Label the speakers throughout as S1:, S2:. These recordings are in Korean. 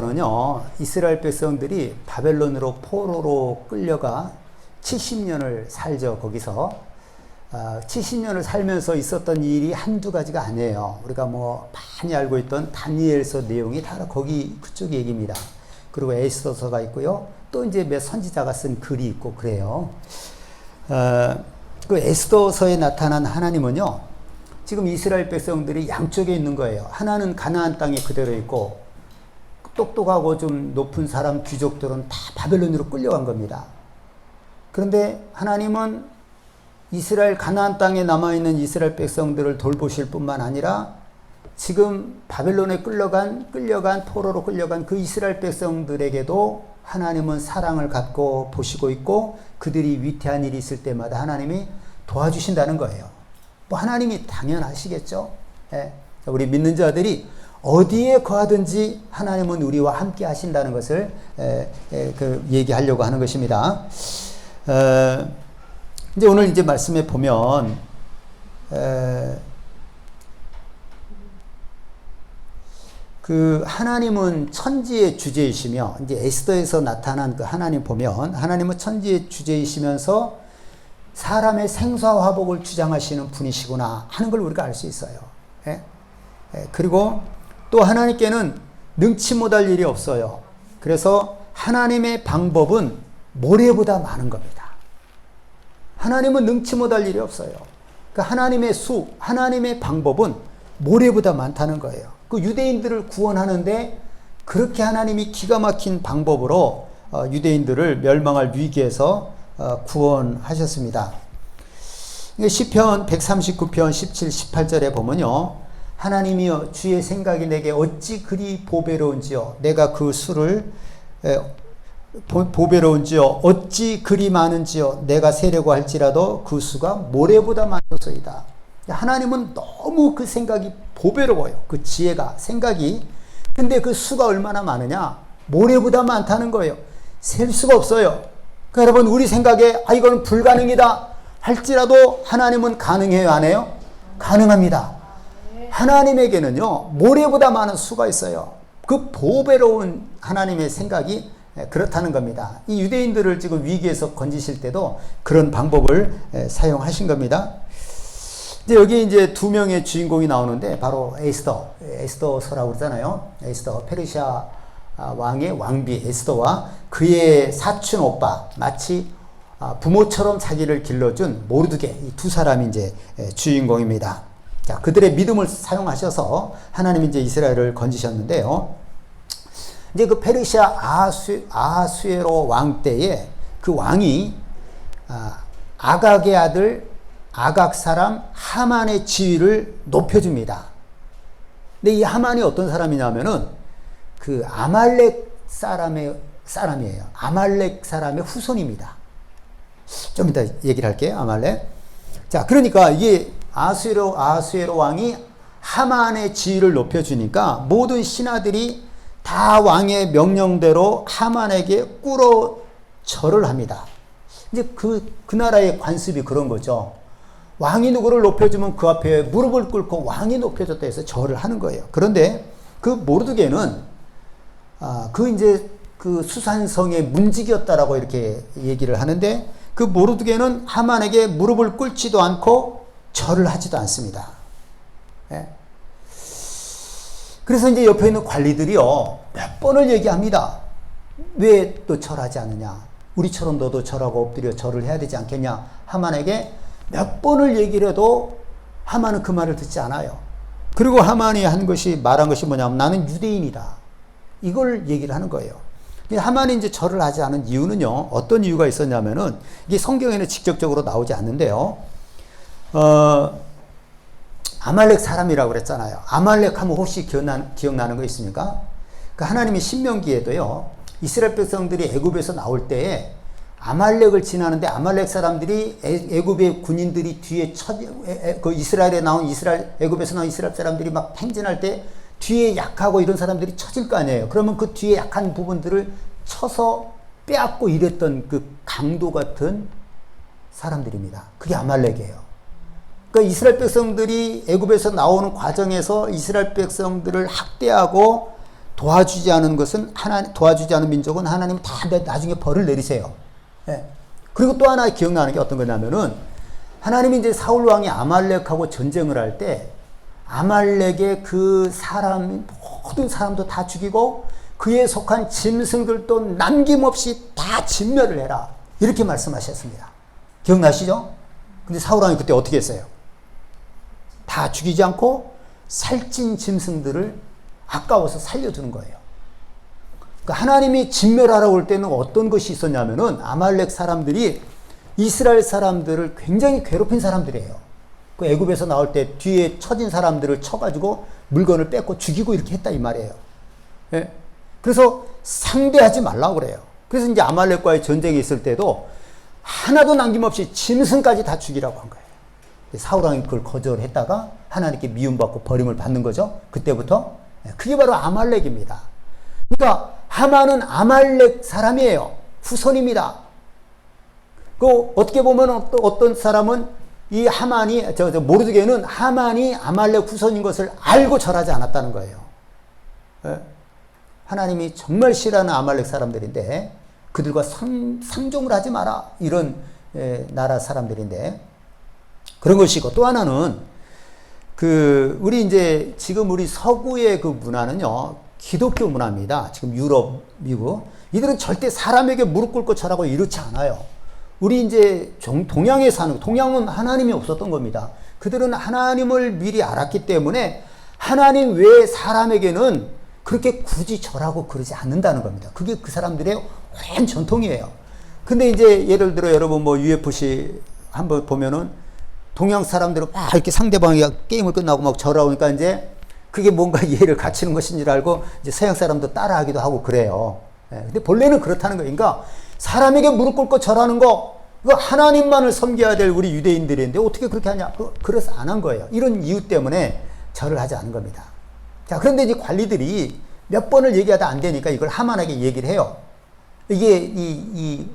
S1: 는요, 이스라엘 백성들이 바벨론으로 포로로 끌려가 70년을 살죠. 거기서 70년을 살면서 있었던 일이 한두 가지가 아니에요. 우리가 뭐 많이 알고 있던 다니엘서 내용이 다 거기 그쪽 얘기입니다. 그리고 에스더서가 있고요. 또 이제 몇 선지자가 쓴 글이 있고 그래요. 그 에스더서에 나타난 하나님은요, 지금 이스라엘 백성들이 양쪽에 있는 거예요. 하나는 가나안 땅에 그대로 있고, 똑똑하고 좀 높은 사람 귀족들은 다 바벨론으로 끌려간 겁니다. 그런데 하나님은 이스라엘 가나안 땅에 남아있는 이스라엘 백성들을 돌보실 뿐만 아니라 지금 바벨론에 끌려간 포로로 끌려간 그 이스라엘 백성들에게도 하나님은 사랑을 갖고 보시고 있고, 그들이 위태한 일이 있을 때마다 하나님이 도와주신다는 거예요. 뭐 하나님이 당연하시겠죠. 예. 우리 믿는 자들이 어디에 거하든지 하나님은 우리와 함께 하신다는 것을 얘기하려고 하는 것입니다. 이제 오늘 이제 말씀에 보면 그 하나님은 천지의 주제이시며, 이제 에스더에서 나타난 그 하나님 보면 하나님은 천지의 주제이시면서 사람의 생사 화복을 주장하시는 분이시구나 하는 걸 우리가 알 수 있어요. 예? 그리고 또 하나님께는 능치 못할 일이 없어요. 그래서 하나님의 방법은 모래보다 많은 겁니다. 하나님은 능치 못할 일이 없어요. 그러니까 하나님의 방법은 모래보다 많다는 거예요. 그 유대인들을 구원하는데 그렇게 하나님이 기가 막힌 방법으로 유대인들을 멸망할 위기에서 구원하셨습니다. 시편 139편 17, 18절에 보면요, 하나님이여 주의 생각이 내게 어찌 그리 보배로운지요, 내가 그 수를 보배로운지요, 어찌 그리 많은지요, 내가 세려고 할지라도 그 수가 모래보다 많소이다. 하나님은 너무 그 생각이 보배로워요. 그 지혜가, 생각이. 근데 그 수가 얼마나 많으냐? 모래보다 많다는 거예요. 셀 수가 없어요. 그러니까 여러분, 우리 생각에 이건 불가능이다 할지라도 하나님은 가능해요, 안 해요? 가능합니다. 하나님에게는요, 모래보다 많은 수가 있어요. 그 보배로운 하나님의 생각이 그렇다는 겁니다. 이 유대인들을 지금 위기에서 건지실 때도 그런 방법을 사용하신 겁니다. 이제 여기 이제 두 명의 주인공이 나오는데, 바로 에스더서라고 그러잖아요. 에스더, 페르시아 왕의 왕비 에스더와 그의 사촌 오빠, 마치 부모처럼 자기를 길러준 모르드게, 이 두 사람이 이제 주인공입니다. 자, 그들의 믿음을 사용하셔서 하나님이 이제 이스라엘을 건지셨는데요. 이제 그 페르시아 아하수에로 왕 때에 그 왕이 아각의 아들 아각 사람 하만의 지위를 높여줍니다. 근데 이 하만이 어떤 사람이냐면은 그 아말렉 사람이에요. 아말렉 사람의 후손입니다. 좀 이따 얘기를 할게요. 아말렉. 자, 그러니까 이게 아하수에로 왕이 하만의 지위를 높여주니까 모든 신하들이 다 왕의 명령대로 하만에게 꿇어 절을 합니다. 이제 그 나라의 관습이 그런 거죠. 왕이 누구를 높여주면 그 앞에 무릎을 꿇고 왕이 높여줬다 해서 절을 하는 거예요. 그런데 그 모르드게는 그 수산성의 문지기였다라고 이렇게 얘기를 하는데, 그 모르드게는 하만에게 무릎을 꿇지도 않고 절을 하지도 않습니다. 예. 그래서 이제 옆에 있는 관리들이요, 몇 번을 얘기합니다. 왜 또 절하지 않느냐? 우리처럼 너도 절하고 엎드려 절을 해야 되지 않겠냐? 하만에게 몇 번을 얘기를 해도 하만은 그 말을 듣지 않아요. 그리고 하만이 말한 것이 뭐냐면, 나는 유대인이다. 이걸 얘기를 하는 거예요. 하만이 이제 절을 하지 않은 이유는요, 어떤 이유가 있었냐면은, 이게 성경에는 직접적으로 나오지 않는데요. 아말렉 사람이라고 그랬잖아요. 아말렉 하면 혹시 기억나는 거 있습니까? 그 하나님이 신명기에도요, 이스라엘 백성들이 애굽에서 나올 때에 아말렉을 지나는데, 아말렉 사람들이 애굽의 군인들이 뒤에 그 애굽에서 나온 이스라엘 사람들이 막 행진할 때 뒤에 약하고 이런 사람들이 쳐질 거 아니에요. 그러면 그 뒤에 약한 부분들을 쳐서 빼앗고 이랬던 그 강도 같은 사람들입니다. 그게 아말렉이에요. 그러니까 이스라엘 백성들이 애굽에서 나오는 과정에서 이스라엘 백성들을 학대하고 도와주지 않은 것은 도와주지 않은 민족은 하나님 다 나중에 벌을 내리세요. 예. 그리고 또 하나 기억나는 게 어떤 거냐면은 하나님이 이제 사울 왕이 아말렉하고 전쟁을 할 때 아말렉의 그 사람 모든 사람도 다 죽이고 그에 속한 짐승들도 남김없이 다 진멸을 해라. 이렇게 말씀하셨습니다. 기억나시죠? 근데 사울 왕이 그때 어떻게 했어요? 다 죽이지 않고 살찐 짐승들을 아까워서 살려두는 거예요. 그러니까 하나님이 진멸하라고 할 때는 어떤 것이 있었냐면은 아말렉 사람들이 이스라엘 사람들을 굉장히 괴롭힌 사람들이에요. 그 애굽에서 나올 때 뒤에 처진 사람들을 쳐가지고 물건을 뺏고 죽이고 이렇게 했다 이 말이에요. 예? 그래서 상대하지 말라고 그래요. 그래서 이제 아말렉과의 전쟁이 있을 때도 하나도 남김없이 짐승까지 다 죽이라고 한 거예요. 사울 왕이 그걸 거절했다가 하나님께 미움받고 버림을 받는 거죠. 그때부터. 그게 바로 아말렉입니다. 그러니까 하만은 아말렉 사람이에요. 후손입니다. 그 어떻게 보면 어떤 사람은 이 하만이 모르드게는 하만이 아말렉 후손인 것을 알고 절하지 않았다는 거예요. 하나님이 정말 싫어하는 아말렉 사람들인데 그들과 상종을 하지 마라 이런 나라 사람들인데 그런 것이고 또 하나는 우리 이제 지금 우리 서구의 그 문화는요 기독교 문화입니다. 지금 유럽, 미국 이들은 절대 사람에게 무릎 꿇고 절하고 이렇지 않아요. 우리 이제 동양에 사는 동양은 하나님이 없었던 겁니다. 그들은 하나님을 미리 알았기 때문에 하나님 외에 사람에게는 그렇게 굳이 절하고 그러지 않는다는 겁니다. 그게 그 사람들의 오랜 전통이에요. 근데 이제 예를 들어 여러분 뭐 UFC 한번 보면은 동양 사람들은 막 이렇게 상대방이 게임을 끝나고 막 절하오니까 이제 그게 뭔가 예를 갖추는 것인 줄 알고 이제 서양 사람도 따라하기도 하고 그래요. 근데 본래는 그렇다는 거예요. 그러니까 사람에게 무릎 꿇고 절하는 거, 그거 하나님만을 섬겨야 될 우리 유대인들인데 어떻게 그렇게 하냐? 그래서 안 한 거예요. 이런 이유 때문에 절을 하지 않은 겁니다. 자, 그런데 이제 관리들이 몇 번을 얘기하다 안 되니까 이걸 하만에게 얘기를 해요. 이게 이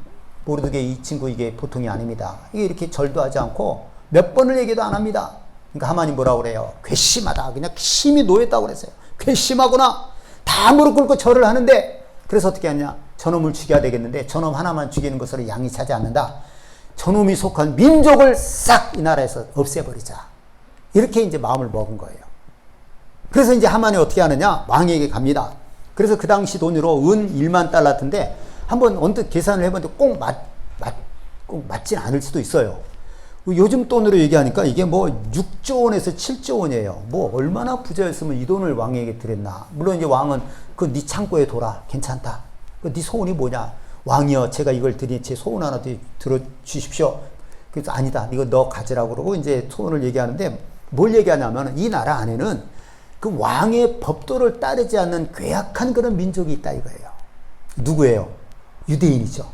S1: 모르드게 이 친구 이게 보통이 아닙니다. 이게 이렇게 절도 하지 않고 몇 번을 얘기도 안 합니다. 그러니까 하만이 뭐라고 그래요? 괘씸하다. 그냥 심히 노였다고 그랬어요. 괘씸하구나. 다 무릎 꿇고 절을 하는데 그래서 어떻게 하냐? 저놈을 죽여야 되겠는데 저놈 하나만 죽이는 것으로 양이 차지 않는다. 저놈이 속한 민족을 싹 이 나라에서 없애버리자. 이렇게 이제 마음을 먹은 거예요. 그래서 이제 하만이 어떻게 하느냐? 왕에게 갑니다. 그래서 그 당시 돈으로 은 1만 달러인데 한번 언뜻 계산을 해봤는데 꼭 맞진 않을 수도 있어요. 요즘 돈으로 얘기하니까 이게 뭐 6조 원에서 7조 원이에요. 뭐 얼마나 부자였으면 이 돈을 왕에게 드렸나. 물론 이제 왕은 그 네 창고에 둬라. 괜찮다. 네 소원이 뭐냐. 왕이여 제가 이걸 드리니 제 소원 하나 들어주십시오. 그래서 아니다. 이거 너 가지라고 그러고 이제 소원을 얘기하는데 뭘 얘기하냐면 이 나라 안에는 그 왕의 법도를 따르지 않는 괴악한 그런 민족이 있다 이거예요. 누구예요? 유대인이죠.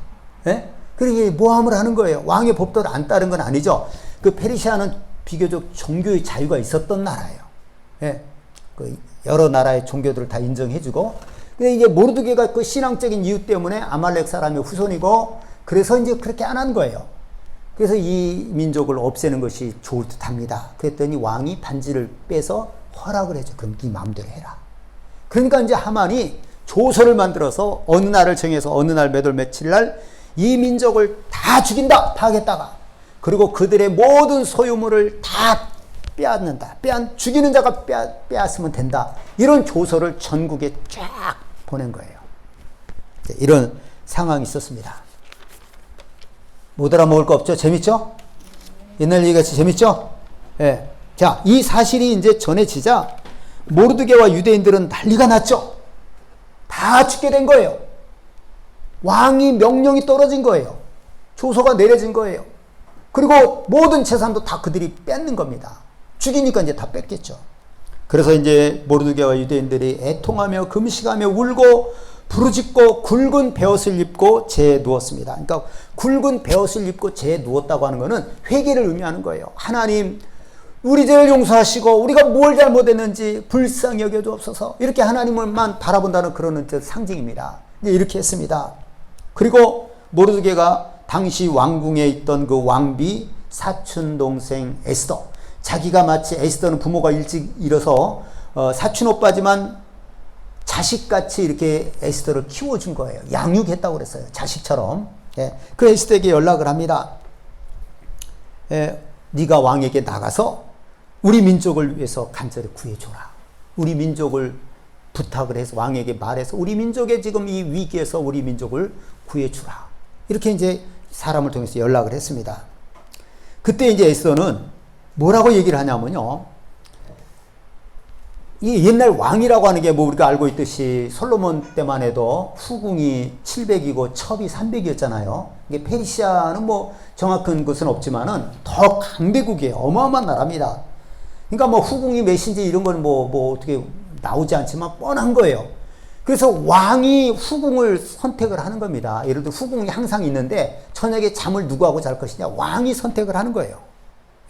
S1: 예? 그러니 모함을 하는 거예요. 왕의 법도를 안 따른 건 아니죠. 그 페르시아는 비교적 종교의 자유가 있었던 나라예요. 예? 그 여러 나라의 종교들을 다 인정해주고, 근데 이게 모르드게가 그 신앙적인 이유 때문에 아말렉 사람의 후손이고, 그래서 이제 그렇게 안 한 거예요. 그래서 이 민족을 없애는 것이 좋을 듯 합니다. 그랬더니 왕이 반지를 빼서 허락을 해줘. 그럼 네 마음대로 해라. 그러니까 이제 하만이 조서를 만들어서 어느 날을 정해서 어느 날 몇 월 며칠 날 이 민족을 다 죽인다. 파하겠다가. 그리고 그들의 모든 소유물을 다 빼앗는다. 죽이는 자가 빼앗으면 된다. 이런 조서를 전국에 쫙 보낸 거예요. 이런 상황이 있었습니다. 못 알아먹을 거 없죠? 재밌죠? 옛날 얘기같이 재밌죠? 예. 자, 이 사실이 이제 전해지자 모르드게와 유대인들은 난리가 났죠? 다 죽게 된 거예요. 왕이 명령이 떨어진 거예요. 조서가 내려진 거예요. 그리고 모든 재산도 다 그들이 뺏는 겁니다. 죽이니까 이제 다 뺏겠죠. 그래서 이제 모르드게와 유대인들이 애통하며 금식하며 울고 부르짖고 굵은 베옷을 입고 재에 누웠습니다. 그러니까 굵은 베옷을 입고 재에 누웠다고 하는 것은 회개를 의미하는 거예요. 하나님, 우리 죄를 용서하시고 우리가 뭘 잘못했는지 불쌍히 여겨주옵소서. 이렇게 하나님을만 바라본다는 그런 상징입니다. 이렇게 했습니다. 그리고 모르드게가 당시 왕궁에 있던 그 왕비 사촌 동생 에스더, 자기가 마치 에스더는 부모가 일찍 잃어서 사촌 오빠지만 자식같이 이렇게 에스더를 키워준 거예요. 양육했다고 그랬어요. 자식처럼. 예. 그 에스더에게 연락을 합니다. 예. 네가 왕에게 나가서 우리 민족을 위해서 간절히 구해줘라. 우리 민족을 부탁을 해서 왕에게 말해서 우리 민족의 지금 이 위기에서 우리 민족을 구해주라. 이렇게 이제 사람을 통해서 연락을 했습니다. 그때 이제 에스더는 뭐라고 얘기를 하냐면요. 이 옛날 왕이라고 하는 게 뭐 우리가 알고 있듯이 솔로몬 때만 해도 후궁이 700이고 첩이 300이었잖아요. 이게 페르시아는 뭐 정확한 것은 없지만은 더 강대국이에요. 어마어마한 나라입니다. 그러니까 뭐 후궁이 몇인지 이런 건 뭐 어떻게 나오지 않지만 뻔한 거예요. 그래서 왕이 후궁을 선택을 하는 겁니다. 예를 들어 후궁이 항상 있는데 저녁에 잠을 누구하고 잘 것이냐? 왕이 선택을 하는 거예요.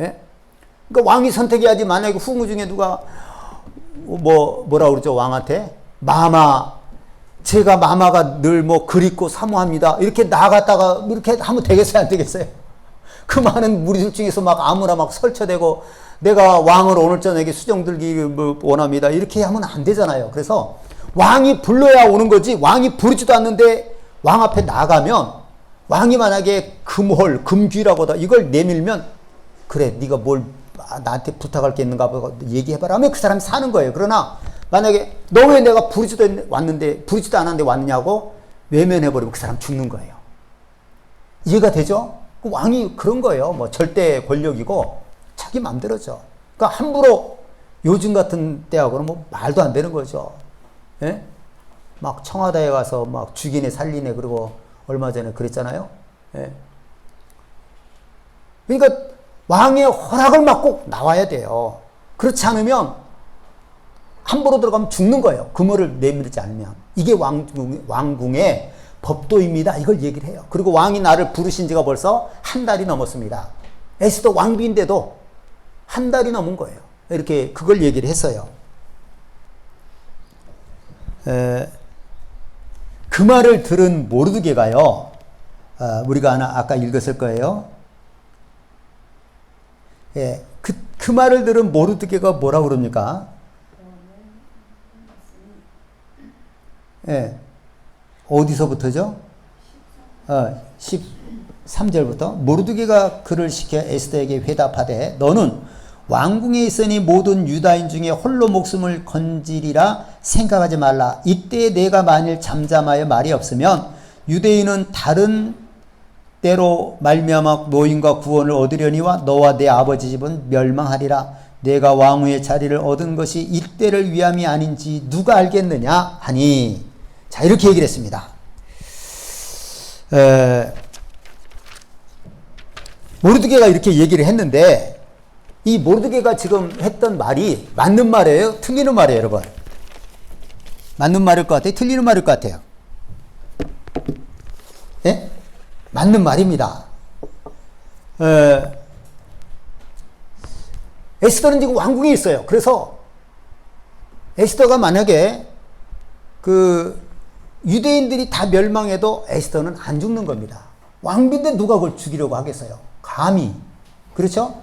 S1: 예? 그러니까 왕이 선택해야지. 만약에 후궁 중에 누가 뭐라 그러죠? 왕한테 마마, 제가 마마가 늘 뭐 그립고 사모합니다. 이렇게 나갔다가 이렇게 하면 되겠어요? 안 되겠어요? 그 많은 무리들 중에서 막 아무나 막 설쳐대고 내가 왕을 오늘 저녁에 수정 들기를 원합니다. 이렇게 하면 안 되잖아요. 그래서 왕이 불러야 오는 거지. 왕이 부르지도 않는데 왕 앞에 나가면 왕이 만약에 금홀, 금귀라고 이걸 내밀면 그래 네가 뭘 나한테 부탁할 게 있는가 보고 얘기해봐라 하면 그 사람이 사는 거예요. 그러나 만약에 너 왜 내가 부르지도 않았는데 왔느냐고 외면해버리면 그 사람 죽는 거예요. 이해가 되죠? 그 왕이 그런 거예요. 뭐 절대 권력이고 자기 맘대로죠. 그러니까 함부로 요즘 같은 때하고는 뭐 말도 안 되는 거죠. 예? 막 청와대에 가서 막 죽이네 살리네 그러고 얼마 전에 그랬잖아요. 예? 그러니까 왕의 허락을 받고 나와야 돼요. 그렇지 않으면 함부로 들어가면 죽는 거예요. 금호를 내밀지 않으면. 이게 왕궁의 법도입니다. 이걸 얘기를 해요. 그리고 왕이 나를 부르신 지가 벌써 한 달이 넘었습니다. 에스더 왕비인데도 한 달이 넘은 거예요. 이렇게 그걸 얘기를 했어요. 그 말을 들은 모르드게가요. 우리가 아까 읽었을 거예요. 예, 그 말을 들은 모르드게가 뭐라고 그럽니까? 예, 어디서부터죠? 13절부터 모르드게가 그를 시켜 에스더에게 회답하되 너는 왕궁에 있으니 모든 유다인 중에 홀로 목숨을 건지리라 생각하지 말라. 이때 내가 만일 잠잠하여 말이 없으면 유대인은 다른 때로 말미암아 노임과 구원을 얻으려니와 너와 내 아버지 집은 멸망하리라. 내가 왕후의 자리를 얻은 것이 이때를 위함이 아닌지 누가 알겠느냐 하니. 자, 이렇게 얘기를 했습니다. 모르드게가 이렇게 얘기를 했는데 이 모르드게가 지금 했던 말이 맞는 말이에요? 틀리는 말이에요, 여러분? 맞는 말일 것 같아요? 틀리는 말일 것 같아요? 예? 맞는 말입니다. 에스더는 지금 왕궁에 있어요. 그래서 에스더가 만약에 그 유대인들이 다 멸망해도 에스더는 안 죽는 겁니다. 왕비인데 누가 그걸 죽이려고 하겠어요? 감히. 그렇죠?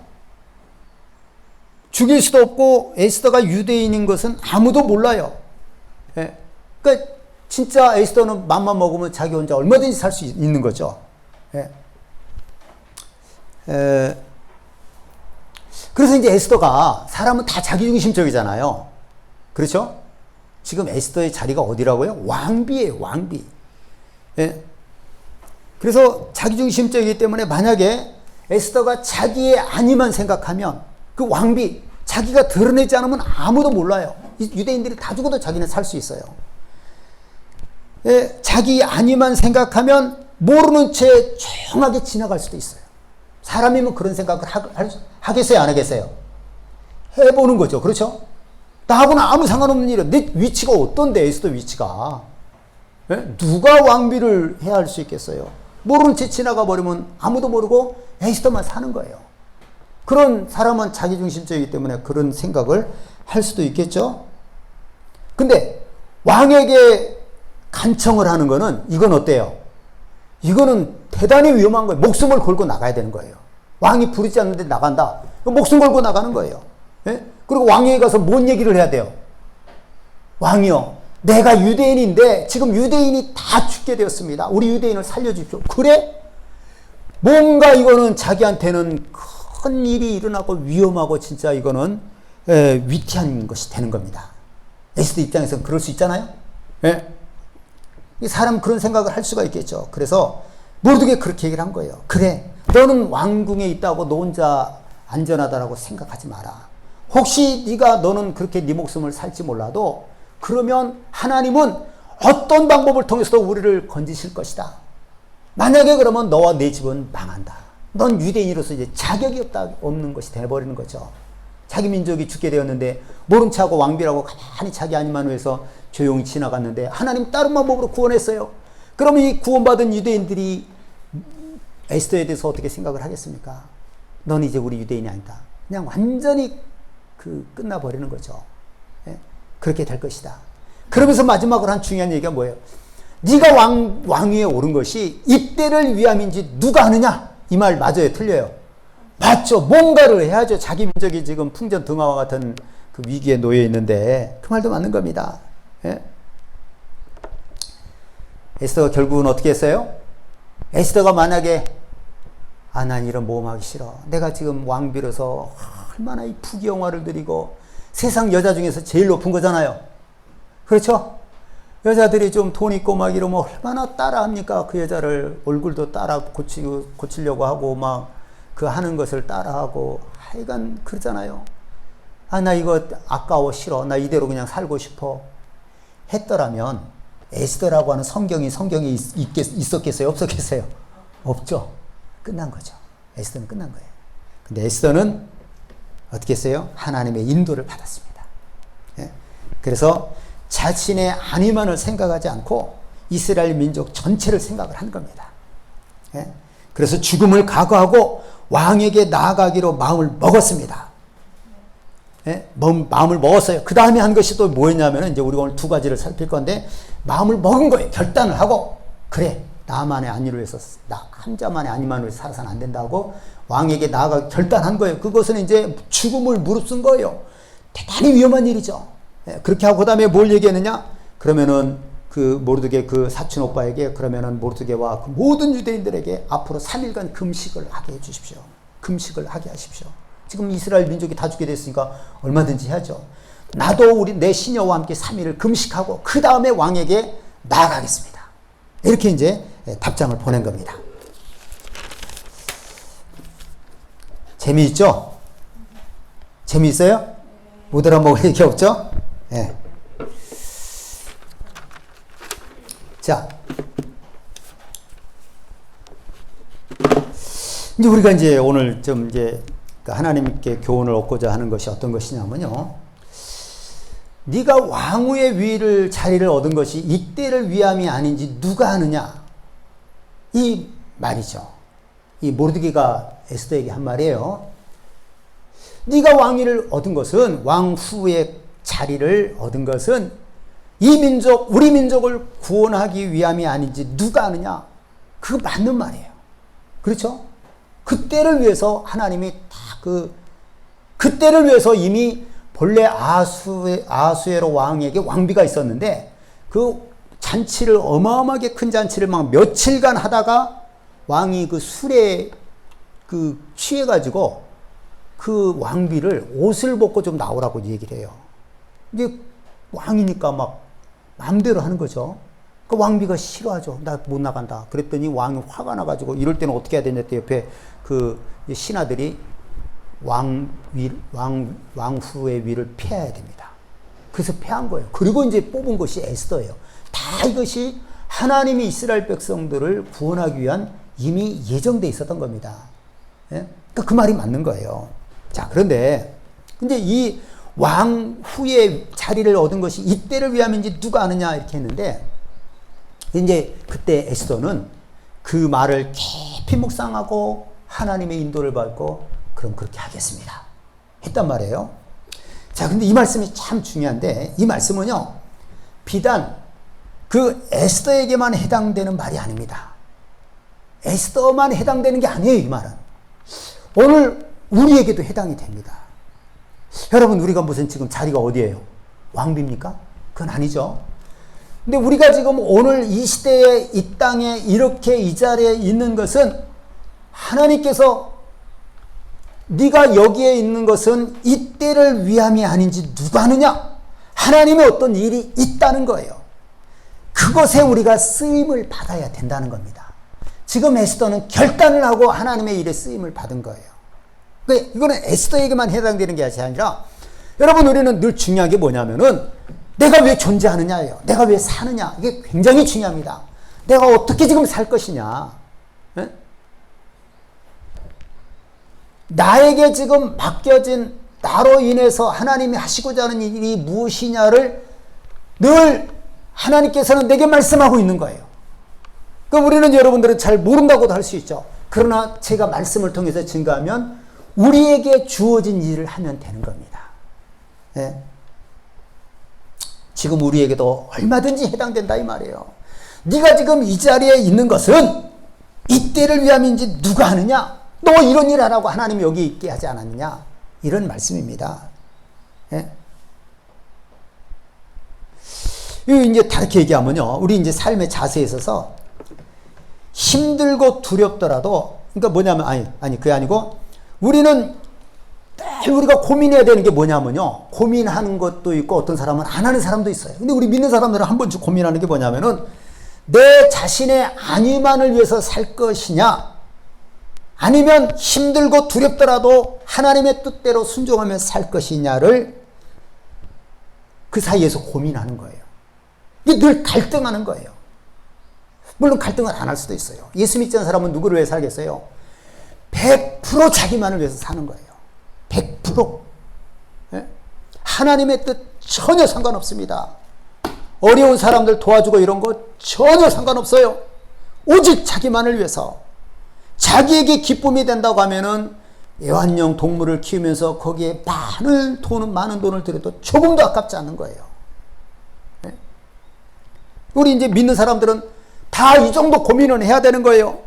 S1: 죽일 수도 없고 에스더가 유대인인 것은 아무도 몰라요. 예. 그러니까 진짜 에스더는 맘만 먹으면 자기 혼자 얼마든지 살 수 있는 거죠. 예. 그래서 이제 에스더가 사람은 다 자기중심적이잖아요. 그렇죠? 지금 에스더의 자리가 어디라고요? 왕비예요, 왕비. 예. 그래서 자기중심적이기 때문에 만약에 에스더가 자기의 안위만 생각하면 그 왕비, 자기가 드러내지 않으면 아무도 몰라요. 유대인들이 다 죽어도 자기는 살 수 있어요. 예, 자기 안위만 생각하면 모르는 채 조용하게 지나갈 수도 있어요. 사람이면 그런 생각을 하겠어요, 안 하겠어요? 해보는 거죠. 그렇죠? 나하고는 아무 상관없는 일이야. 내 위치가 어떤데, 에스더 위치가. 예? 누가 왕비를 해야 할 수 있겠어요? 모르는 채 지나가 버리면 아무도 모르고 에스더만 사는 거예요. 그런 사람은 자기중심적이기 때문에 그런 생각을 할 수도 있겠죠. 근데 왕에게 간청을 하는 거는 이건 어때요? 이거는 대단히 위험한 거예요. 목숨을 걸고 나가야 되는 거예요. 왕이 부르지 않는데 나간다. 목숨 걸고 나가는 거예요. 예? 그리고 왕에게 가서 뭔 얘기를 해야 돼요? 왕이요, 내가 유대인인데 지금 유대인이 다 죽게 되었습니다. 우리 유대인을 살려주십시오. 그래? 뭔가 이거는 자기한테는 큰 일이 일어나고 위험하고 진짜 이거는 위태한 것이 되는 겁니다. 에스더 입장에서는 그럴 수 있잖아요. 예? 이 사람 그런 생각을 할 수가 있겠죠. 그래서 모르게 그렇게 얘기를 한 거예요. 그래, 너는 왕궁에 있다고 너 혼자 안전하다라고 생각하지 마라. 혹시 너는 그렇게 네 목숨을 살지 몰라도 그러면 하나님은 어떤 방법을 통해서도 우리를 건지실 것이다. 만약에 그러면 너와 내 집은 망한다. 넌 유대인으로서 이제 자격이 없는 것이 돼버리는 거죠. 자기 민족이 죽게 되었는데 모른 척하고 왕비라고 가만히 자기 아니만 위해서 조용히 지나갔는데 하나님 다른 방법으로 구원했어요. 그러면 이 구원받은 유대인들이 에스더에 대해서 어떻게 생각을 하겠습니까? 넌 이제 우리 유대인이 아니다. 그냥 완전히 끝나버리는 거죠. 예? 그렇게 될 것이다. 그러면서 마지막으로 한 중요한 얘기가 뭐예요? 네가 왕위에 오른 것이 이때를 위함인지 누가 아느냐? 이 말 맞아요? 틀려요? 맞죠. 뭔가를 해야죠. 자기 민족이 지금 풍전등화와 같은 그 위기에 놓여 있는데 그 말도 맞는 겁니다. 예? 에스더가 결국은 어떻게 했어요? 에스더가 만약에 난 이런 모험하기 싫어. 내가 지금 왕비로서 얼마나 이 부귀영화를 드리고 세상 여자 중에서 제일 높은 거잖아요. 그렇죠? 여자들이 좀 돈 있고 막 이러면 얼마나 따라합니까? 그 여자를 얼굴도 따라 고치려고 하고 막 그 하는 것을 따라하고 하여간 그러잖아요. 나 이거 아까워 싫어. 나 이대로 그냥 살고 싶어. 했더라면 에스더라고 하는 성경이 있었겠어요? 없었겠어요? 없죠. 끝난 거죠. 에스더는 끝난 거예요. 근데 에스더는 어떻게 했어요? 하나님의 인도를 받았습니다. 예? 그래서 자신의 안위만을 생각하지 않고 이스라엘 민족 전체를 생각을 한 겁니다. 예? 그래서 죽음을 각오하고 왕에게 나아가기로 마음을 먹었습니다. 예? 마음을 먹었어요. 그 다음에 한 것이 또 뭐였냐면 이제 우리가 오늘 두 가지를 살필 건데 마음을 먹은 거예요. 결단을 하고 그래 나만의 안위를 위해서 나 한자만의 안위만을 위해서 살아서는 안 된다고 왕에게 나아가 결단한 거예요. 그것은 이제 죽음을 무릅쓴 거예요. 대단히 위험한 일이죠. 예, 그렇게 하고 그 다음에 뭘 얘기했느냐? 그러면은 그 모르드게 그 사촌 오빠에게 그러면은 모르드게와 그 모든 유대인들에게 앞으로 3일간 금식을 하게 해주십시오. 금식을 하게 하십시오. 지금 이스라엘 민족이 다 죽게 됐으니까 얼마든지 해야죠. 나도 내 시녀와 함께 3일을 금식하고 그 다음에 왕에게 나아가겠습니다. 이렇게 이제 답장을 보낸 겁니다. 재미있죠? 재미있어요? 못 알아먹을 얘기 없죠? 예. 자, 이제 우리가 이제 오늘 좀 이제 하나님께 교훈을 얻고자 하는 것이 어떤 것이냐면요. 네가 왕후의 자리를 얻은 것이 이때를 위함이 아닌지 누가 아느냐? 이 말이죠. 이 모르드게가 에스더에게 한 말이에요. 네가 왕위를 얻은 것은 왕후의 자리를 얻은 것은 이 민족, 우리 민족을 구원하기 위함이 아닌지 누가 아느냐? 그거 맞는 말이에요. 그렇죠? 그때를 위해서 하나님이 그때를 위해서 이미 본래 아수에로 왕에게 왕비가 있었는데 그 잔치를 어마어마하게 큰 잔치를 막 며칠간 하다가 왕이 그 술에 취해가지고 그 왕비를 옷을 벗고 좀 나오라고 얘기를 해요. 이제 왕이니까 막 마음대로 하는 거죠. 그 왕비가 싫어하죠. 나 못 나간다. 그랬더니 왕이 화가 나가지고 이럴 때는 어떻게 해야 되냐 때 옆에 그 신하들이 왕후의 위를 폐해야 됩니다. 그래서 폐한 거예요. 그리고 이제 뽑은 것이 에스더예요. 다 이것이 하나님이 이스라엘 백성들을 구원하기 위한 이미 예정돼 있었던 겁니다. 예? 그러니까 그 말이 맞는 거예요. 자, 그런데 이제 이 왕후의 자리를 얻은 것이 이때를 위함인지 누가 아느냐 이렇게 했는데 이제 그때 에스더는 그 말을 깊이 묵상하고 하나님의 인도를 받고 그럼 그렇게 하겠습니다 했단 말이에요. 자, 근데 이 말씀이 참 중요한데 이 말씀은요 비단 그 에스더에게만 해당되는 말이 아닙니다. 에스더만 해당되는 게 아니에요. 이 말은 오늘 우리에게도 해당이 됩니다. 여러분, 우리가 무슨 지금 자리가 어디예요? 왕비입니까? 그건 아니죠. 근데 우리가 지금 오늘 이 시대에 이 땅에 이렇게 이 자리에 있는 것은 하나님께서 네가 여기에 있는 것은 이 때를 위함이 아닌지 누가 아느냐? 하나님의 어떤 일이 있다는 거예요. 그것에 우리가 쓰임을 받아야 된다는 겁니다. 지금 에스더는 결단을 하고 하나님의 일에 쓰임을 받은 거예요. 이거는 에스더에게만 해당되는 게 아니라 여러분, 우리는 늘 중요한 게 뭐냐면은 내가 왜 존재하느냐예요. 내가 왜 사느냐. 이게 굉장히 중요합니다. 내가 어떻게 지금 살 것이냐. 네? 나에게 지금 맡겨진 나로 인해서 하나님이 하시고자 하는 일이 무엇이냐를 늘 하나님께서는 내게 말씀하고 있는 거예요. 우리는 여러분들은 잘 모른다고도 할 수 있죠. 그러나 제가 말씀을 통해서 증거하면 우리에게 주어진 일을 하면 되는 겁니다. 네? 지금 우리에게도 얼마든지 해당된다 이 말이에요. 네가 지금 이 자리에 있는 것은 이 때를 위함인지 누가 아느냐? 너 이런 일 하라고 하나님이 여기 있게 하지 않았느냐? 이런 말씀입니다. 예? 이제 다르게 얘기하면요, 우리 이제 삶의 자세에 있어서 힘들고 두렵더라도, 그러니까 뭐냐면, 그게 아니고, 우리는 우리가 고민해야 되는 게 뭐냐면요, 고민하는 것도 있고 어떤 사람은 안 하는 사람도 있어요. 근데 우리 믿는 사람들은 한 번씩 고민하는 게 뭐냐면은 내 자신의 안위만을 위해서 살 것이냐, 아니면 힘들고 두렵더라도 하나님의 뜻대로 순종하며 살 것이냐를 그 사이에서 고민하는 거예요. 이게 늘 갈등하는 거예요. 물론 갈등을 안 할 수도 있어요. 예수 믿지 않는 사람은 누구를 위해 살겠어요? 100% 자기만을 위해서 사는 거예요. 100%. 예? 하나님의 뜻 전혀 상관없습니다. 어려운 사람들 도와주고 이런 거 전혀 상관없어요. 오직 자기만을 위해서. 자기에게 기쁨이 된다고 하면은 애완용 동물을 키우면서 거기에 많은 돈을 들여도 조금도 아깝지 않는 거예요. 예? 우리 이제 믿는 사람들은 다 이 정도 고민은 해야 되는 거예요.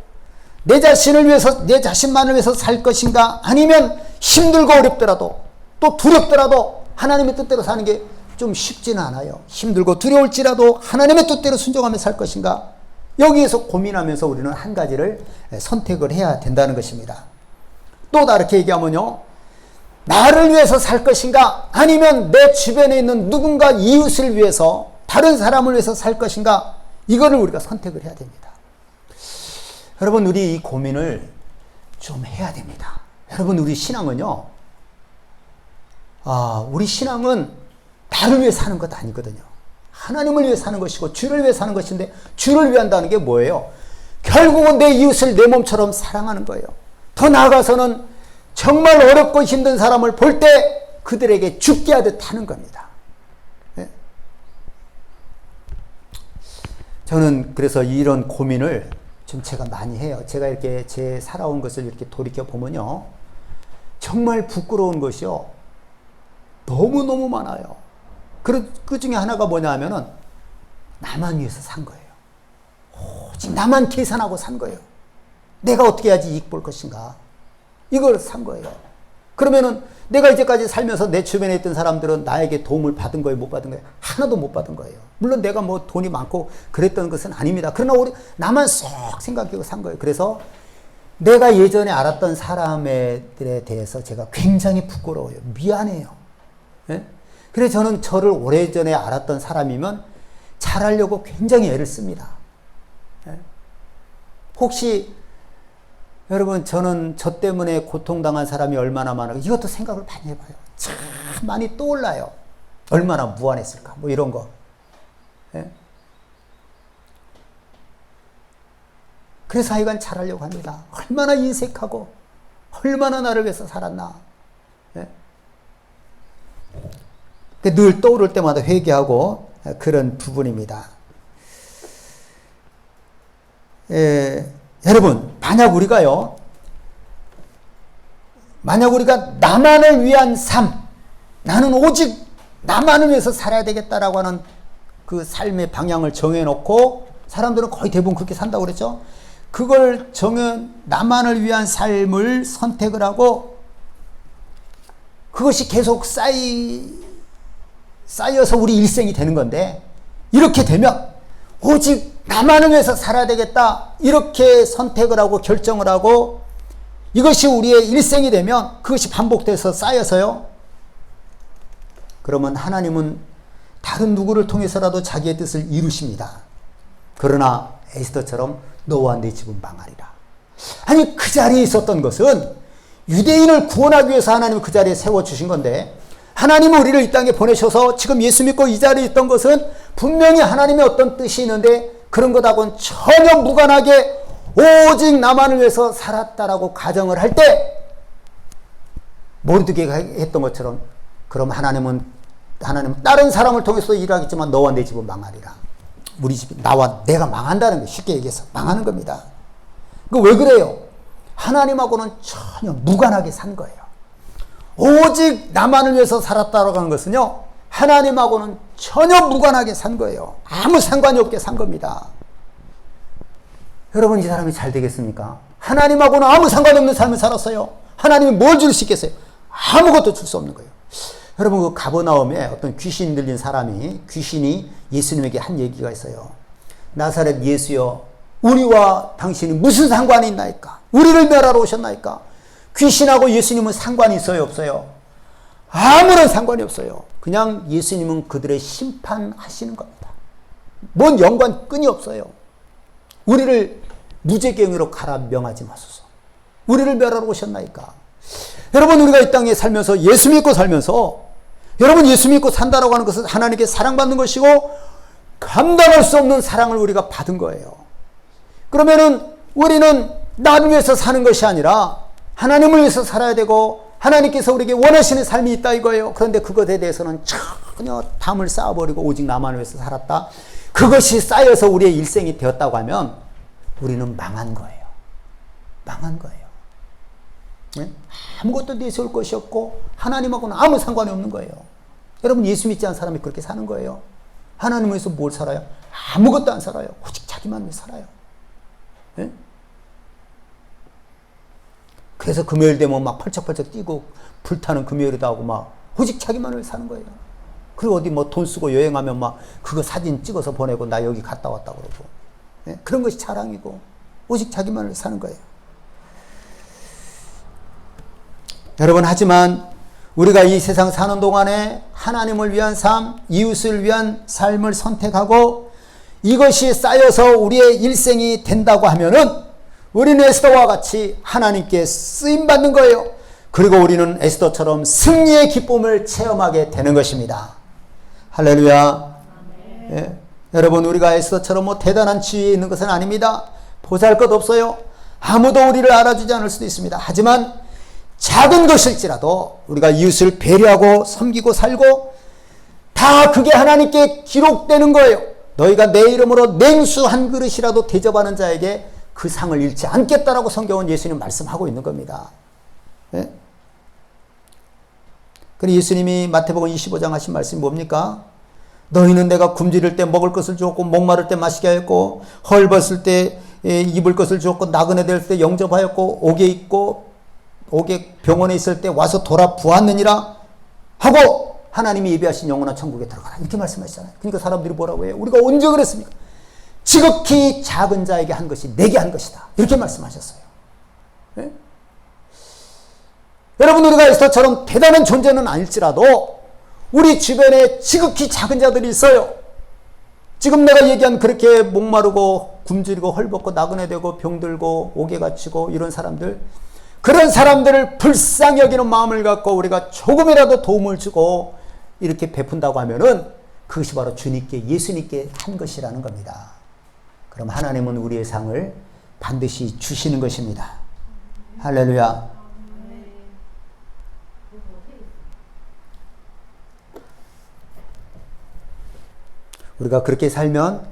S1: 내 자신을 위해서, 내 자신만을 위해서 살 것인가? 아니면 힘들고 어렵더라도, 또 두렵더라도 하나님의 뜻대로 사는 게 좀 쉽지는 않아요. 힘들고 두려울지라도 하나님의 뜻대로 순종하며 살 것인가? 여기에서 고민하면서 우리는 한 가지를 선택을 해야 된다는 것입니다. 또 다르게 얘기하면요, 나를 위해서 살 것인가? 아니면 내 주변에 있는 누군가 이웃을 위해서, 다른 사람을 위해서 살 것인가? 이거를 우리가 선택을 해야 됩니다. 여러분, 우리 이 고민을 좀 해야 됩니다. 여러분, 우리 신앙은요, 우리 신앙은 나를 위해 사는 것 아니거든요. 하나님을 위해 사는 것이고 주를 위해 사는 것인데, 주를 위한다는 게 뭐예요? 결국은 내 이웃을 내 몸처럼 사랑하는 거예요. 더 나아가서는 정말 어렵고 힘든 사람을 볼 때 그들에게 죽게 하듯 하는 겁니다. 네? 저는 그래서 이런 고민을 좀 제가 많이 해요. 제가 이렇게 제 살아온 것을 이렇게 돌이켜 보면요, 정말 부끄러운 것이요, 너무너무 많아요. 그 중에 하나가 뭐냐 하면은 나만 위해서 산 거예요. 오직 나만 계산하고 산 거예요. 내가 어떻게 해야지 이익 볼 것인가, 이걸 산 거예요. 그러면은 내가 이제까지 살면서 내 주변에 있던 사람들은 나에게 도움을 받은 거예요, 못 받은 거예요? 하나도 못 받은 거예요. 물론 내가 뭐 돈이 많고 그랬던 것은 아닙니다. 그러나 나만 쏙 생각하고 산 거예요. 그래서 내가 예전에 알았던 사람들에 대해서 제가 굉장히 부끄러워요. 미안해요. 예? 그래서 저는 저를 오래전에 알았던 사람이면 잘하려고 굉장히 애를 씁니다. 예? 혹시 여러분, 저는 저 때문에 고통당한 사람이 얼마나 많을까, 이것도 생각을 많이 해봐요. 참 많이 떠올라요. 얼마나 무한했을까, 뭐 이런 거. 예? 그래서 하여간 잘하려고 합니다. 얼마나 인색하고 얼마나 나를 위해서 살았나. 예? 늘 떠오를 때마다 회개하고 그런 부분입니다. 여러분, 만약 우리가 나만을 위한 삶, 나는 오직 나만을 위해서 살아야 되겠다라고 하는 그 삶의 방향을 정해놓고, 사람들은 거의 대부분 그렇게 산다고 그랬죠. 그걸 나만을 위한 삶을 선택을 하고 그것이 계속 쌓여서 우리 일생이 되는 건데, 이렇게 되면 오직 나만을 위해서 살아야 되겠다. 이렇게 선택을 하고 결정을 하고 이것이 우리의 일생이 되면 그것이 반복돼서 쌓여서요. 그러면 하나님은 다른 누구를 통해서라도 자기의 뜻을 이루십니다. 그러나 에스더처럼 너와 내 집은 망하리라. 아니 그 자리에 있었던 것은 유대인을 구원하기 위해서 하나님이 그 자리에 세워주신 건데 하나님은 우리를 이 땅에 보내셔서 지금 예수 믿고 이 자리에 있던 것은 분명히 하나님의 어떤 뜻이 있는데 그런 것하고는 전혀 무관하게 오직 나만을 위해서 살았다라고 가정을 할 때 모르드게가 했던 것처럼 그럼 하나님은 다른 사람을 통해서 일하겠지만 너와 내 집은 망하리라. 우리 집이 나와 내가 망한다는 게 쉽게 얘기해서 망하는 겁니다. 왜 그래요? 하나님하고는 전혀 무관하게 산 거예요. 오직 나만을 위해서 살았다라고 하는 것은요, 하나님하고는 전혀 무관하게 산 거예요. 아무 상관이 없게 산 겁니다. 여러분, 이 사람이 잘 되겠습니까? 하나님하고는 아무 상관없는 삶을 살았어요. 하나님이 뭘 줄 수 있겠어요? 아무것도 줄 수 없는 거예요. 여러분, 그 가버나움에 어떤 귀신 들린 귀신이 예수님에게 한 얘기가 있어요. 나사렛 예수여, 우리와 당신이 무슨 상관이 있나이까? 우리를 멸하러 오셨나이까? 귀신하고 예수님은 상관이 있어요, 없어요? 아무런 상관이 없어요. 그냥 예수님은 그들의 심판하시는 겁니다. 뭔 연관 끈이 없어요. 우리를 무죄경으로 가라 명하지 마소서. 우리를 멸하러 오셨나이까? 여러분, 우리가 이 땅에 살면서 예수 믿고 살면서 여러분, 예수 믿고 산다라고 하는 것은 하나님께 사랑받는 것이고 감당할 수 없는 사랑을 우리가 받은 거예요. 그러면은 우리는 나를 위해서 사는 것이 아니라 하나님을 위해서 살아야 되고 하나님께서 우리에게 원하시는 삶이 있다 이거예요. 그런데 그것에 대해서는 전혀 담을 쌓아버리고 오직 나만을 위해서 살았다. 그것이 쌓여서 우리의 일생이 되었다고 하면 우리는 망한 거예요. 망한 거예요. 네? 아무것도 내세울 것이 없고 하나님하고는 아무 상관이 없는 거예요. 여러분, 예수 믿지 않은 사람이 그렇게 사는 거예요. 하나님을 위해서 뭘 살아요? 아무것도 안 살아요. 오직 자기만 위해 살아요. 네? 그래서 금요일 되면 막 펄쩍펄쩍 뛰고 불타는 금요일이다 하고 막 오직 자기만 위해 사는 거예요. 그리고 어디 뭐 돈 쓰고 여행하면 막 그거 사진 찍어서 보내고 나 여기 갔다 왔다 그러고. 네? 그런 것이 자랑이고 오직 자기만 위해 사는 거예요. 여러분, 하지만 우리가 이 세상 사는 동안에 하나님을 위한 삶, 이웃을 위한 삶을 선택하고 이것이 쌓여서 우리의 일생이 된다고 하면은 우리는 에스더와 같이 하나님께 쓰임받는 거예요. 그리고 우리는 에스더처럼 승리의 기쁨을 체험하게 되는 것입니다. 할렐루야. 예. 여러분, 우리가 에스더처럼 뭐 대단한 지위에 있는 것은 아닙니다. 보잘것 없어요. 아무도 우리를 알아주지 않을 수도 있습니다. 하지만 작은 것일지라도 우리가 이웃을 배려하고 섬기고 살고 다 그게 하나님께 기록되는 거예요. 너희가 내 이름으로 냉수 한 그릇이라도 대접하는 자에게 그 상을 잃지 않겠다라고 성경은 예수님 말씀하고 있는 겁니다. 네? 그리고 예수님이 마태복음 25장 하신 말씀이 뭡니까? 너희는 내가 굶주릴 때 먹을 것을 주었고 목마를 때 마시게 하였고 헐벗을 때 입을 것을 주었고 나그네 될 때 영접하였고 옥에 병원에 있을 때 와서 돌아보았느니라 하고 하나님이 예비하신 영원한 천국에 들어가라 이렇게 말씀하시잖아요. 그러니까 사람들이 뭐라고 해요? 우리가 언제 그랬습니까? 지극히 작은 자에게 한 것이 내게 한 것이다 이렇게 말씀하셨어요. 네? 여러분, 우리가 에스더처럼 대단한 존재는 아닐지라도 우리 주변에 지극히 작은 자들이 있어요. 지금 내가 얘기한 그렇게 목마르고 굶주리고 헐벗고 나그네 되고 병들고 옥에 갇히고 이런 사람들, 그런 사람들을 불쌍히 여기는 마음을 갖고 우리가 조금이라도 도움을 주고 이렇게 베푼다고 하면은 그것이 바로 주님께, 예수님께 한 것이라는 겁니다. 그럼 하나님은 우리의 상을 반드시 주시는 것입니다. 할렐루야. 우리가 그렇게 살면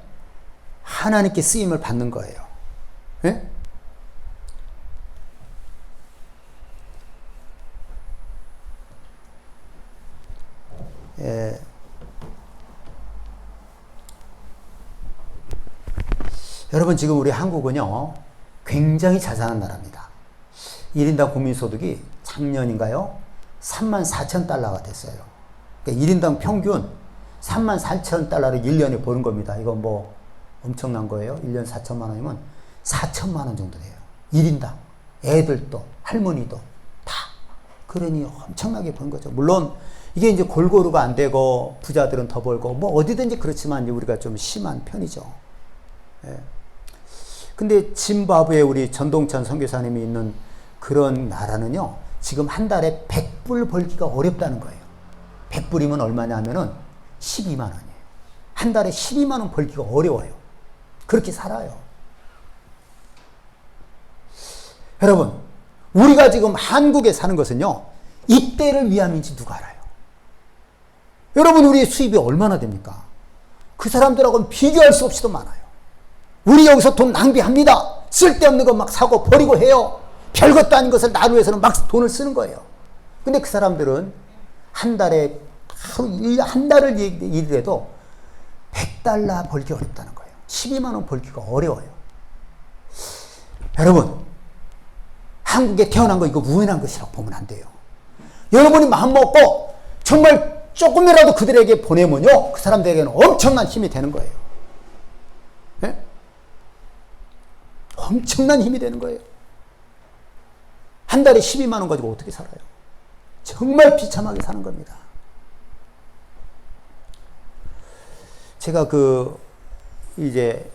S1: 하나님께 쓰임을 받는 거예요. 네? 여러분, 지금 우리 한국은요 굉장히 자산한 나라입니다. 1인당 국민소득이 작년인가요? 34,000달러가 됐어요. 그러니까 1인당 평균 34,000달러를 1년에 버는 겁니다. 이건 뭐 엄청난 거예요. 1년 4천만 원이면 4천만 원 정도 돼요. 1인당. 애들도 할머니도 다. 그러니 엄청나게 번 거죠. 물론 이게 이제 골고루가 안 되고 부자들은 더 벌고 뭐 어디든지 그렇지만 이제 우리가 좀 심한 편이죠. 예. 근데 짐바브웨 우리 전동찬 선교사님이 있는 그런 나라는요, 지금 한 달에 100불 벌기가 어렵다는 거예요. 100불이면 얼마냐 하면은 12만 원이에요. 한 달에 12만 원 벌기가 어려워요. 그렇게 살아요. 여러분, 우리가 지금 한국에 사는 것은요, 이때를 위함인지 누가 알아요? 여러분, 우리의 수입이 얼마나 됩니까? 그 사람들하고는 비교할 수 없이도 많아요. 우리 여기서 돈 낭비합니다. 쓸데없는 거 막 사고 버리고 해요. 별것도 아닌 것을 나를 위해서는 막 돈을 쓰는 거예요. 근데 그 사람들은 한 달에, 한 달을 일을 해도 100달러 벌기 어렵다는 거예요. 12만 원 벌기가 어려워요. 여러분, 한국에 태어난 거 이거 우연한 것이라고 보면 안 돼요. 여러분이 마음먹고 정말 조금이라도 그들에게 보내면요, 그 사람들에게는 엄청난 힘이 되는 거예요. 네? 엄청난 힘이 되는 거예요. 한 달에 12만 원 가지고 어떻게 살아요? 정말 비참하게 사는 겁니다. 제가 이제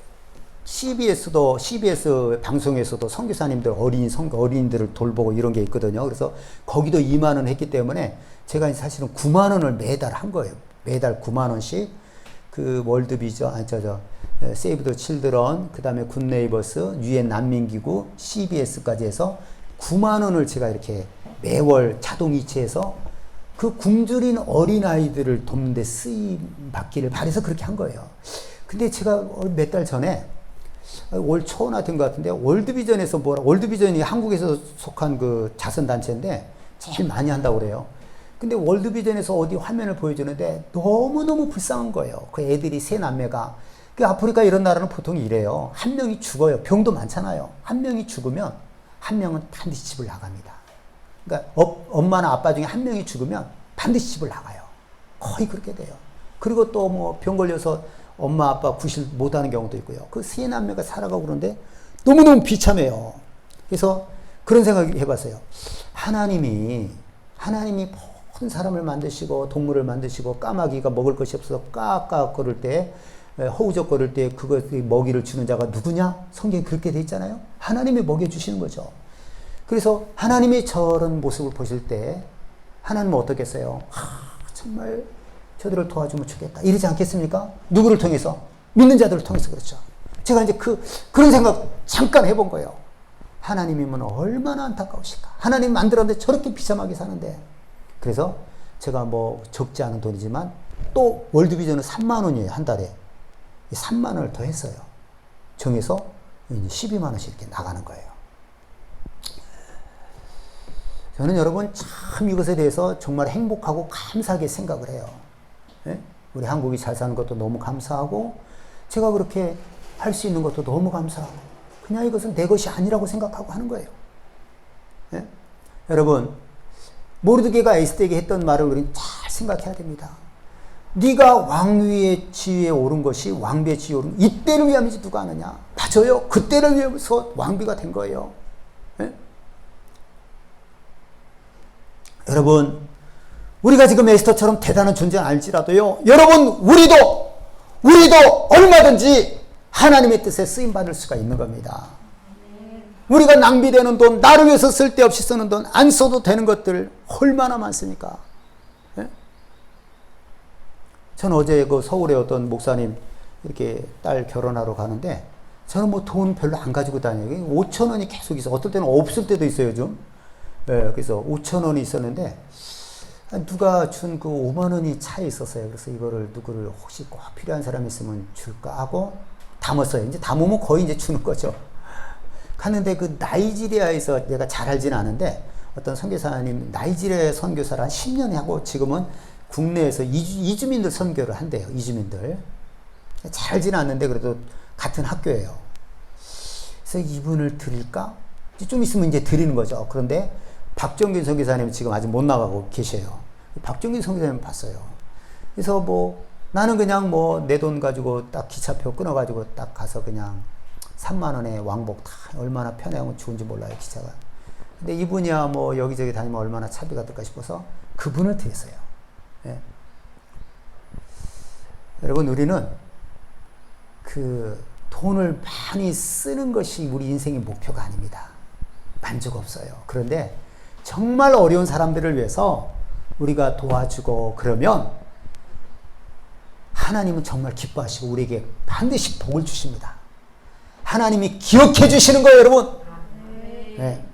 S1: CBS 방송에서도 선교사님들 어린이들을 돌보고 이런 게 있거든요. 그래서 거기도 2만 원 했기 때문에 제가 사실은 9만 원을 매달 한 거예요. 매달 9만 원씩 그 월드비전, 세이브 더 칠드런, 그 다음에 굿네이버스, 유엔 난민기구, CBS까지 해서 9만 원을 제가 이렇게 매월 자동이체해서 그 굶주린 어린아이들을 돕는 데 쓰임 받기를 바래서 그렇게 한 거예요. 근데 제가 몇 달 전에 올 초나 된 것 같은데 월드비전에서 월드비전이 한국에서 속한 그 자선단체인데 제일 많이 한다고 그래요. 근데 월드비전에서 어디 화면을 보여주는데 너무너무 불쌍한 거예요. 그 애들이 세 남매가. 그 아프리카 이런 나라는 보통 이래요. 한 명이 죽어요. 병도 많잖아요. 한 명이 죽으면 한 명은 반드시 집을 나갑니다. 그러니까 엄마나 아빠 중에 한 명이 죽으면 반드시 집을 나가요. 거의 그렇게 돼요. 그리고 또 뭐 병 걸려서 엄마 아빠 구실 못하는 경우도 있고요. 그 세 남매가 살아가고 그러는데 너무너무 비참해요. 그래서 그런 생각을 해봤어요. 하나님이 모든 사람을 만드시고 동물을 만드시고 까마귀가 먹을 것이 없어서 까까거릴 때, 허우적거릴 때 먹이를 주는 자가 누구냐? 성경에 그렇게 돼 있잖아요. 하나님이 먹여주시는 거죠. 그래서 하나님이 저런 모습을 보실 때 하나님은 어떻겠어요? 정말 저들을 도와주면 좋겠다. 이러지 않겠습니까? 누구를 통해서? 믿는 자들을 통해서. 그렇죠. 제가 이제 그런 생각 잠깐 해본 거예요. 하나님이면 얼마나 안타까우실까? 하나님 만들었는데 저렇게 비참하게 사는데. 그래서 제가 뭐 적지 않은 돈이지만 또 월드비전은 3만 원이에요. 한 달에. 3만 원을 더 했어요. 정해서 12만 원씩 이렇게 나가는 거예요. 저는 여러분 참 이것에 대해서 정말 행복하고 감사하게 생각을 해요. 네? 우리 한국이 잘 사는 것도 너무 감사하고 제가 그렇게 할 수 있는 것도 너무 감사하고 그냥 이것은 내 것이 아니라고 생각하고 하는 거예요. 네? 여러분 모르드게가 에스더에게 했던 말을 우리는 잘 생각해야 됩니다. 네가 왕위의 지위에 오른 것이 왕비의 지위에 오른 이때를 위함이지 누가 아느냐. 맞아요. 그때를 위해서 왕비가 된 거예요. 네? 여러분 우리가 지금 에스더처럼 대단한 존재는 알지라도요. 여러분 우리도 얼마든지 하나님의 뜻에 쓰임받을 수가 있는 겁니다. 우리가 낭비되는 돈, 나를 위해서 쓸데없이 쓰는 돈, 안 써도 되는 것들 얼마나 많습니까? 네? 전 어제 그 서울에 어떤 목사님 이렇게 딸 결혼하러 가는데 저는 뭐 돈 별로 안 가지고 다녀요. 5천 원이 계속 있어. 어떨 때는 없을 때도 있어요, 좀. 네, 그래서 5천 원이 있었는데 누가 준 그 5만 원이 차에 있었어요. 그래서 이거를 누구를 혹시 꼭 필요한 사람이 있으면 줄까 하고 담았어요. 이제 담으면 거의 이제 주는 거죠. 갔는데 그 나이지리아에서 내가 잘 알지는 않은데 어떤 선교사님 나이지리아 선교사를 한 10년 하고 지금은 국내에서 이주민들 선교를 한대요. 이주민들. 잘 알지는 않는데 그래도 같은 학교예요. 그래서 이분을 드릴까? 좀 있으면 이제 드리는 거죠. 그런데 박정균 선교사님 지금 아직 못 나가고 계셔요. 박정균 선교사님 봤어요. 그래서 뭐 나는 그냥 뭐 내 돈 가지고 딱 기차표 끊어가지고 딱 가서 그냥 3만 원에 왕복 다 얼마나 편하고 좋은지 몰라요, 기차가. 근데 이분이야 뭐 여기저기 다니면 얼마나 차비가 들까 싶어서 그분을 드렸어요. 예. 여러분, 우리는 그 돈을 많이 쓰는 것이 우리 인생의 목표가 아닙니다. 만족 없어요. 그런데 정말 어려운 사람들을 위해서 우리가 도와주고 그러면 하나님은 정말 기뻐하시고 우리에게 반드시 복을 주십니다. 하나님이 기억해 주시는 거예요, 여러분. 네.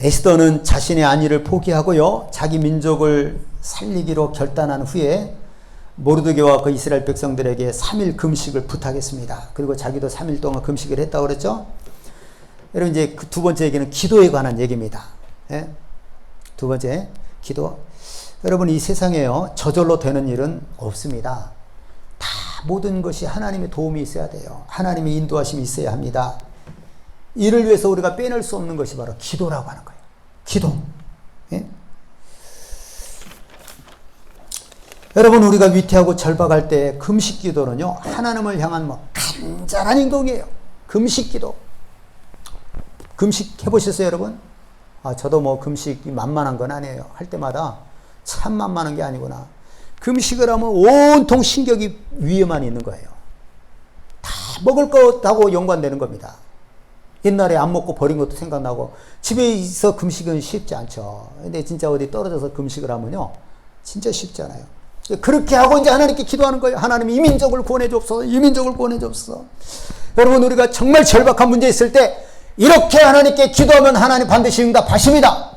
S1: 에스더는 자신의 안위를 포기하고요, 자기 민족을 살리기로 결단한 후에 모르드게와 그 이스라엘 백성들에게 3일 금식을 부탁했습니다. 그리고 자기도 3일 동안 금식을 했다고 그랬죠. 여러분, 이제 그 두 번째 얘기는 기도에 관한 얘기입니다. 예? 두 번째, 기도. 여러분, 이 세상에요, 저절로 되는 일은 없습니다. 다 모든 것이 하나님의 도움이 있어야 돼요. 하나님의 인도하심이 있어야 합니다. 이를 위해서 우리가 빼낼 수 없는 것이 바로 기도라고 하는 거예요. 기도. 예? 여러분, 우리가 위태하고 절박할 때 금식 기도는요, 하나님을 향한 뭐 간절한 행동이에요. 금식 기도. 금식 해보셨어요, 여러분? 저도 뭐 금식이 만만한 건 아니에요. 할 때마다 참 만만한 게 아니구나. 금식을 하면 온통 신경이 위에만 있는 거예요. 다 먹을 것하고 연관되는 겁니다. 옛날에 안 먹고 버린 것도 생각나고, 집에서 금식은 쉽지 않죠. 근데 진짜 어디 떨어져서 금식을 하면요, 진짜 쉽지 않아요. 그렇게 하고 이제 하나님께 기도하는 거예요. 하나님, 이 민족을 구원해 주옵소서. 이 민족을 구원해 주옵소서. 여러분, 우리가 정말 절박한 문제 있을 때 이렇게 하나님께 기도하면 하나님 반드시 응답하십니다.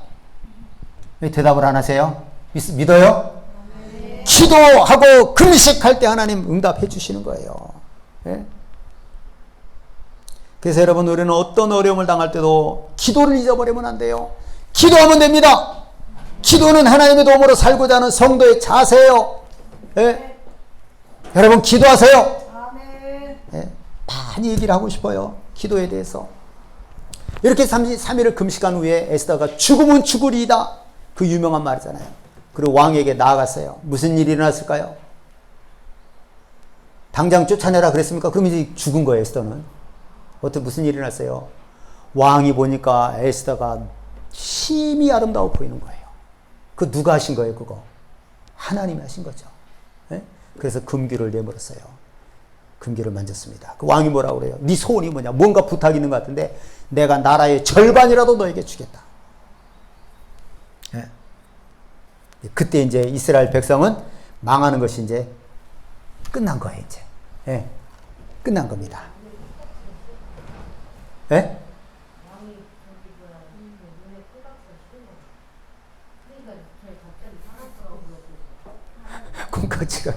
S1: 왜 대답을 안 하세요? 믿어요? 네. 기도하고 금식할 때 하나님 응답해 주시는 거예요. 네? 그래서 여러분, 우리는 어떤 어려움을 당할 때도 기도를 잊어버리면 안 돼요. 기도하면 됩니다. 기도는 하나님의 도움으로 살고자 하는 성도의 자세예요. 네? 여러분, 기도하세요. 네? 많이 얘기를 하고 싶어요, 기도에 대해서. 이렇게 3일을 금식한 후에 에스더가 죽으면 죽으리이다, 그 유명한 말이잖아요. 그리고 왕에게 나아갔어요. 무슨 일이 일어났을까요? 당장 쫓아내라 그랬습니까? 그럼 이제 죽은 거예요, 에스더는. 무슨 일이 일어났어요? 왕이 보니까 에스더가 심히 아름다워 보이는 거예요. 그 누가 하신 거예요, 그거? 하나님이 하신 거죠. 네? 그래서 금귀를 내밀었어요. 금귀를 만졌습니다. 그 왕이 뭐라고 그래요? 네 소원이 뭐냐? 뭔가 부탁이 있는 것 같은데 내가 나라의 절반이라도 너에게 주겠다. 네. 그때 이제 이스라엘 백성은 망하는 것이 이제 끝난 거예요, 이제. 네. 끝난 겁니다. 네? 꿈까지가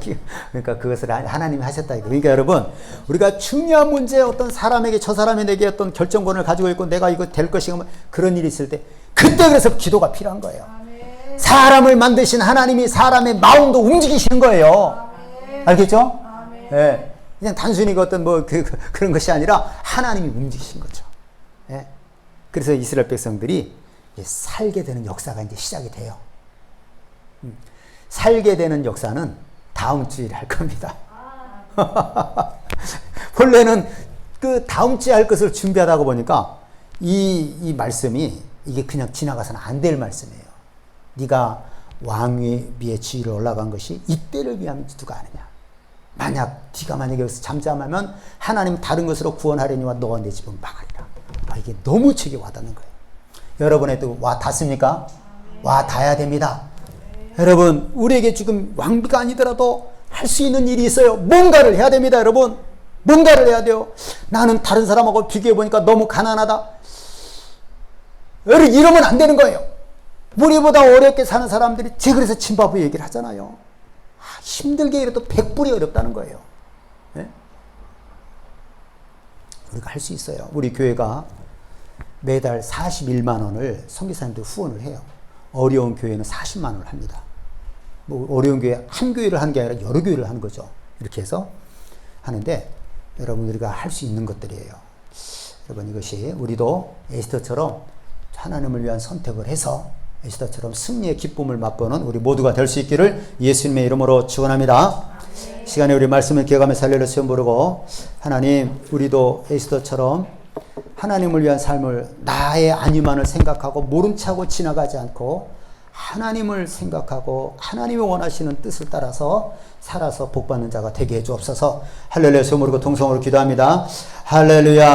S1: 그러니까 그것을 하나님이 하셨다. 그러니까 여러분, 우리가 중요한 문제, 어떤 사람에게, 저 사람이 내게 어떤 결정권을 가지고 있고 내가 이거 될 것인가, 그런 일이 있을 때 그때 그래서 기도가 필요한 거예요. 아멘. 사람을 만드신 하나님이 사람의 마음도 움직이시는 거예요. 아멘. 알겠죠? 아멘. 네. 그냥 단순히 어떤 그런 것이 아니라 하나님이 움직이신 거죠. 네. 그래서 이스라엘 백성들이 살게 되는 역사가 이제 시작이 돼요. 살게 되는 역사는 다음 주일에 할 겁니다. 원래는 그 다음 주에 할 것을 준비하다가 보니까 이 말씀이 이게 그냥 지나가서는 안 될 말씀이에요. 네가 왕위의 지위를 올라간 것이 이때를 위함인지 누가 아느냐. 네가 만약에 여기서 잠잠하면 하나님 다른 것으로 구원하려니와 너와 내 집은 망하리라. 이게 너무 제게 와닿는 거예요. 여러분에도 와 닿습니까? 와 닿아야 됩니다. 여러분, 우리에게 지금 왕비가 아니더라도 할 수 있는 일이 있어요. 뭔가를 해야 됩니다, 여러분. 뭔가를 해야 돼요. 나는 다른 사람하고 비교해보니까 너무 가난하다. 여러분, 이러면 안 되는 거예요. 우리보다 어렵게 사는 사람들이, 제가 그래서 짐바브웨 얘기를 하잖아요. 힘들게 일해도 100불이 어렵다는 거예요. 네? 우리가 할 수 있어요. 우리 교회가 매달 41만 원을 선교사님들 후원을 해요. 어려운 교회는 40만 원을 합니다. 어려운 교회, 한 교회를 하는 게 아니라 여러 교회를 하는 거죠. 이렇게 해서 하는데, 여러분, 우리가 할 수 있는 것들이에요. 여러분, 이것이 우리도 에스더처럼 하나님을 위한 선택을 해서 에스더처럼 승리의 기쁨을 맛보는 우리 모두가 될 수 있기를 예수님의 이름으로 축원합니다. 시간에 우리 말씀을 기억하며 살려를 시험 부르고, 하나님, 우리도 에스더처럼 하나님을 위한 삶을 나의 안위만을 생각하고 모른 척하고 지나가지 않고 하나님을 생각하고 하나님이 원하시는 뜻을 따라서 살아서 복받는 자가 되게 해 주옵소서. 할렐루야. 소모르고 통성으로 기도합니다. 할렐루야. 할렐루야.